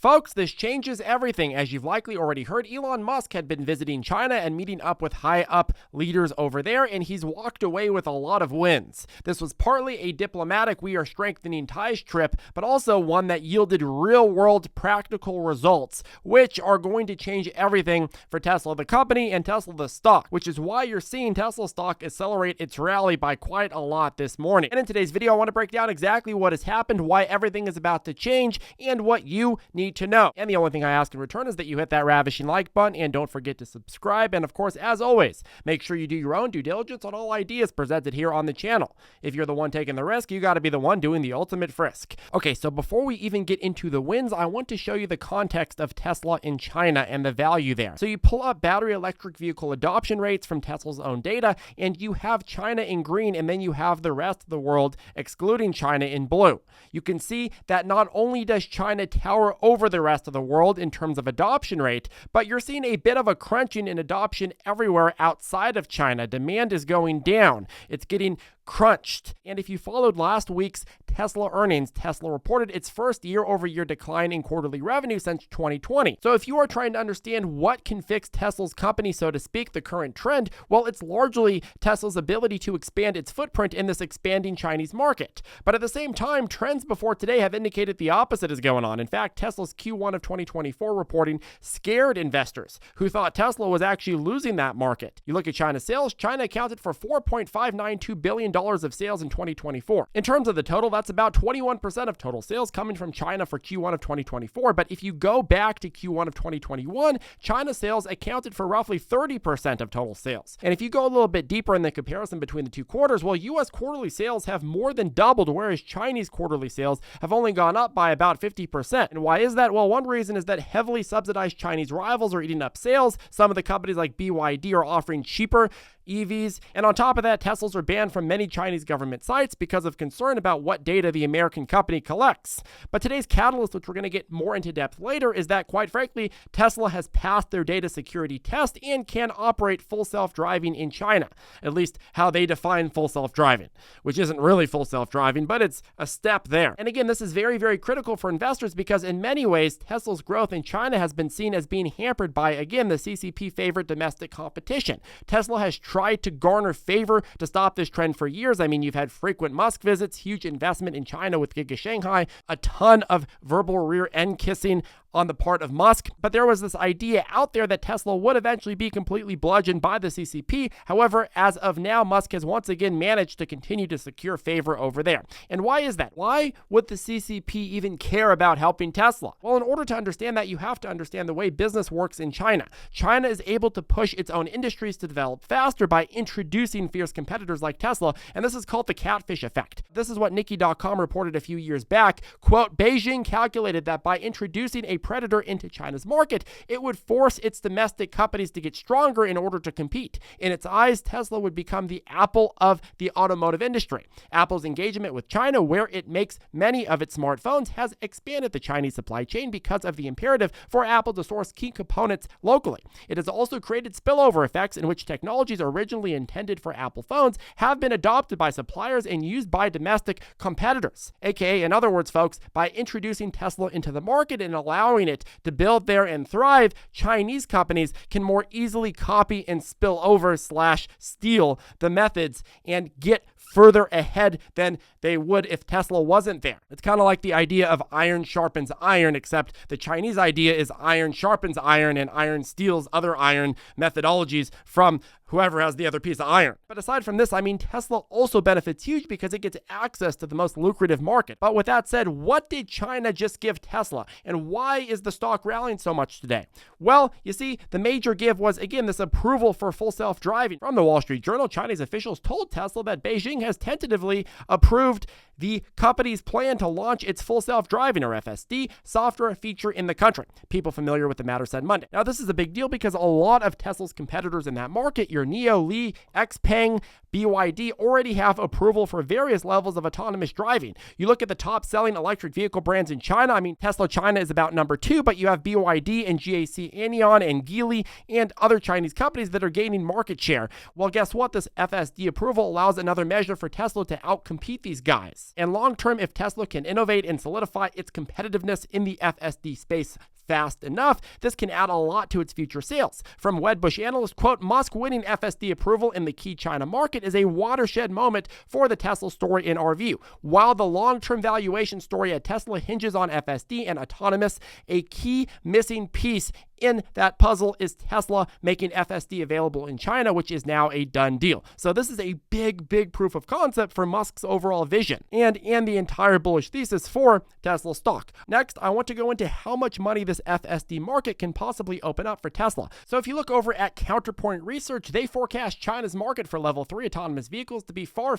folks, this changes everything. As you've likely already heard, Elon Musk had been visiting China and meeting up with high-up leaders over there, and he's walked away with a lot of wins. This was partly a diplomatic, we are strengthening ties trip, but also one that yielded real-world practical results, which are going to change everything for Tesla the company and Tesla the stock, which is why you're seeing Tesla stock accelerate its rally by quite a lot this morning. And in today's video, I want to break down exactly what has happened, why everything is about to change, and what you need to know. And the only thing I ask in return is that you hit that ravishing like button, and don't forget to subscribe. And of course, as always, make sure you do your own due diligence on all ideas presented here on the channel. If you're the one taking the risk, you got to be the one doing the ultimate frisk. Okay, so before we even get into the wins, I want to show you the context of Tesla in China and the value there. So you pull up battery electric vehicle adoption rates from Tesla's own data, and you have China in green, and then you have the rest of the world excluding China in blue. You can see that not only does China tower over the rest of the world in terms of adoption rate, but you're seeing a bit of a crunching in adoption everywhere outside of China. Demand is going down. It's getting crunched. And if you followed last week's Tesla earnings, Tesla reported its first year-over-year decline in quarterly revenue since 2020. So if you are trying to understand what can fix Tesla's company, so to speak, the current trend, well, it's largely Tesla's ability to expand its footprint in this expanding Chinese market. But at the same time, trends before today have indicated the opposite is going on. In fact, Tesla's Q1 of 2024 reporting scared investors who thought Tesla was actually losing that market. You look at China's sales, China accounted for $4.592 billion of sales in 2024. In terms of the total, that's about 21% of total sales coming from China for Q1 of 2024. But if you go back to Q1 of 2021, China's sales accounted for roughly 30% of total sales. And if you go a little bit deeper in the comparison between the two quarters, well, US quarterly sales have more than doubled, whereas Chinese quarterly sales have only gone up by about 50%. And why is that? Well, one reason is that heavily subsidized Chinese rivals are eating up sales. Some of the companies like BYD are offering cheaper EVs. And on top of that, Teslas are banned from many Chinese government sites because of concern about what data the American company collects. But today's catalyst, which we're going to get more into depth later, is that, quite frankly, Tesla has passed their data security test and can operate full self-driving in China, at least how they define full self-driving, which isn't really full self-driving, but it's a step there. And again, this is very, very critical for investors because in many ways, Tesla's growth in China has been seen as being hampered by, again, the CCP favorite domestic competition. Tesla has tried to garner favor to stop this trend for years. I mean, you've had frequent Musk visits, huge investment in China with Giga Shanghai, a ton of verbal rear end kissing on the part of Musk, but there was this idea out there that Tesla would eventually be completely bludgeoned by the CCP. However, as of now, Musk has once again managed to continue to secure favor over there. And why is that? Why would the CCP even care about helping Tesla? Well, in order to understand that, you have to understand the way business works in China. China is able to push its own industries to develop faster by introducing fierce competitors like Tesla, and this is called the catfish effect. This is what Nikkei.com reported a few years back. Quote, Beijing calculated that by introducing a predator into China's market, it would force its domestic companies to get stronger in order to compete. In its eyes, Tesla would become the Apple of the automotive industry. Apple's engagement with China, where it makes many of its smartphones, has expanded the Chinese supply chain because of the imperative for Apple to source key components locally. It has also created spillover effects in which technologies originally intended for Apple phones have been adopted by suppliers and used by domestic competitors. AKA, in other words, folks, by introducing Tesla into the market and allowing it to build there and thrive, Chinese companies can more easily copy and spill over / steal the methods and get further ahead than they would if Tesla wasn't there. It's kind of like the idea of iron sharpens iron, except the Chinese idea is iron sharpens iron and iron steals other iron methodologies from whoever has the other piece of iron. But aside from this, I mean, Tesla also benefits huge because it gets access to the most lucrative market. But with that said, what did China just give Tesla? And why is the stock rallying so much today? Well, you see, the major give was, again, this approval for full self-driving. From the Wall Street Journal, Chinese officials told Tesla that Beijing has tentatively approved the company's plan to launch its full self-driving, or FSD, software feature in the country. People familiar with the matter said Monday. Now, this is a big deal because a lot of Tesla's competitors in that market, your NIO, Li, XPeng, BYD, already have approval for various levels of autonomous driving. You look at the top-selling electric vehicle brands in China. I mean, Tesla China is about number 2, but you have BYD and GAC Anion and Geely and other Chinese companies that are gaining market share. Well, guess what? This FSD approval allows another measure measure for Tesla to outcompete these guys. And long term, if Tesla can innovate and solidify its competitiveness in the FSD space fast enough, this can add a lot to its future sales. From Wedbush analyst, quote, Musk winning FSD approval in the key China market is a watershed moment for the Tesla story in our view. While the long-term valuation story at Tesla hinges on FSD and autonomous, a key missing piece in that puzzle is Tesla making FSD available in China, which is now a done deal. So this is a big proof of concept for Musk's overall vision and the entire bullish thesis for Tesla stock. Next, I want to go into how much money this FSD market can possibly open up for Tesla. So if you look over at Counterpoint Research, they forecast China's market for level 3 autonomous vehicles to be far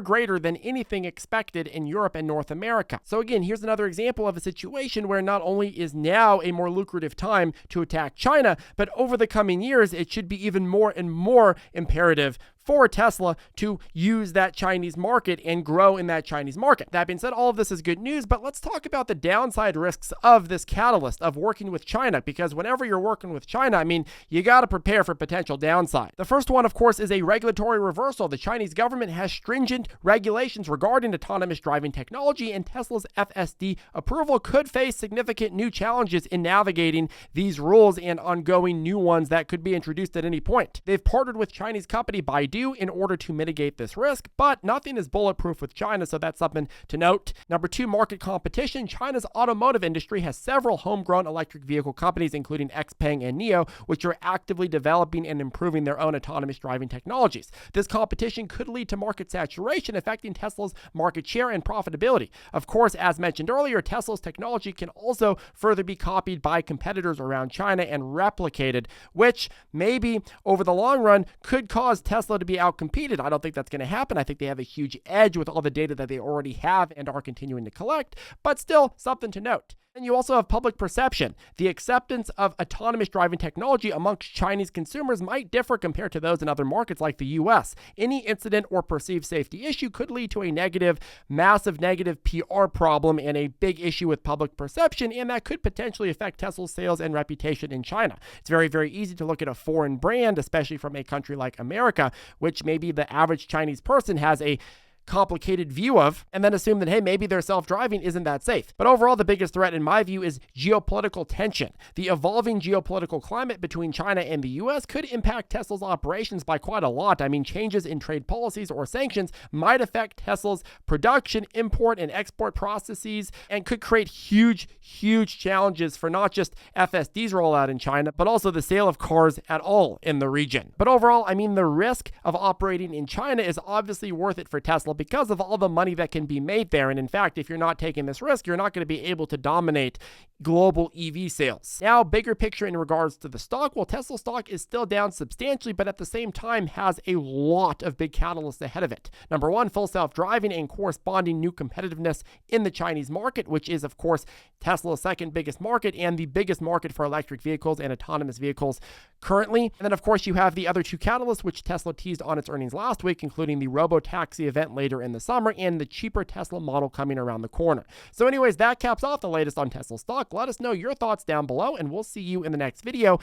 greater than anything expected in Europe and North America. So again, here's another example of a situation where not only is now a more lucrative time to attack China, but over the coming years, it should be even more and more imperative for Tesla to use that Chinese market and grow in that Chinese market. That being said, all of this is good news, but let's talk about the downside risks of this catalyst of working with China, because whenever you're working with China, I mean, you got to prepare for potential downside. The first one, of course, is a regulatory reversal. The Chinese government has stringent regulations regarding autonomous driving technology, and Tesla's FSD approval could face significant new challenges in navigating these rules and ongoing new ones that could be introduced at any point. They've partnered with Chinese company Baidu in order to mitigate this risk, but nothing is bulletproof with China, so that's something to note. Number 2, market competition. China's automotive industry has several homegrown electric vehicle companies, including XPeng and NIO, which are actively developing and improving their own autonomous driving technologies. This competition could lead to market saturation, affecting Tesla's market share and profitability. Of course, as mentioned earlier, Tesla's technology can also further be copied by competitors around China and replicated, which maybe over the long run could cause Tesla to be outcompeted. I don't think that's going to happen. I think they have a huge edge with all the data that they already have and are continuing to collect, but still something to note. And you also have public perception. The acceptance of autonomous driving technology amongst Chinese consumers might differ compared to those in other markets like the US. Any incident or perceived safety issue could lead to a massive negative PR problem and a big issue with public perception, and that could potentially affect Tesla's sales and reputation in China. It's very easy to look at a foreign brand, especially from a country like America, which maybe the average Chinese person has a complicated view of, and then assume that, hey, maybe their self-driving isn't that safe. But overall, the biggest threat in my view is geopolitical tension. The evolving geopolitical climate between China and the US could impact Tesla's operations by quite a lot. I mean, changes in trade policies or sanctions might affect Tesla's production, import, and export processes, and could create huge challenges for not just FSD's rollout in China, but also the sale of cars at all in the region. But overall, I mean, the risk of operating in China is obviously worth it for Tesla because of all the money that can be made there. And in fact, if you're not taking this risk, you're not going to be able to dominate global EV sales. Now, bigger picture in regards to the stock. Well, Tesla stock is still down substantially, but at the same time has a lot of big catalysts ahead of it. Number 1, full self-driving and corresponding new competitiveness in the Chinese market, which is, of course, Tesla's second biggest market and the biggest market for electric vehicles and autonomous vehicles currently. And then, of course, you have the other two catalysts, which Tesla teased on its earnings last week, including the robo-taxi event later in the summer and the cheaper Tesla model coming around the corner. So anyways, that caps off the latest on Tesla stock. Let us know your thoughts down below, and we'll see you in the next video.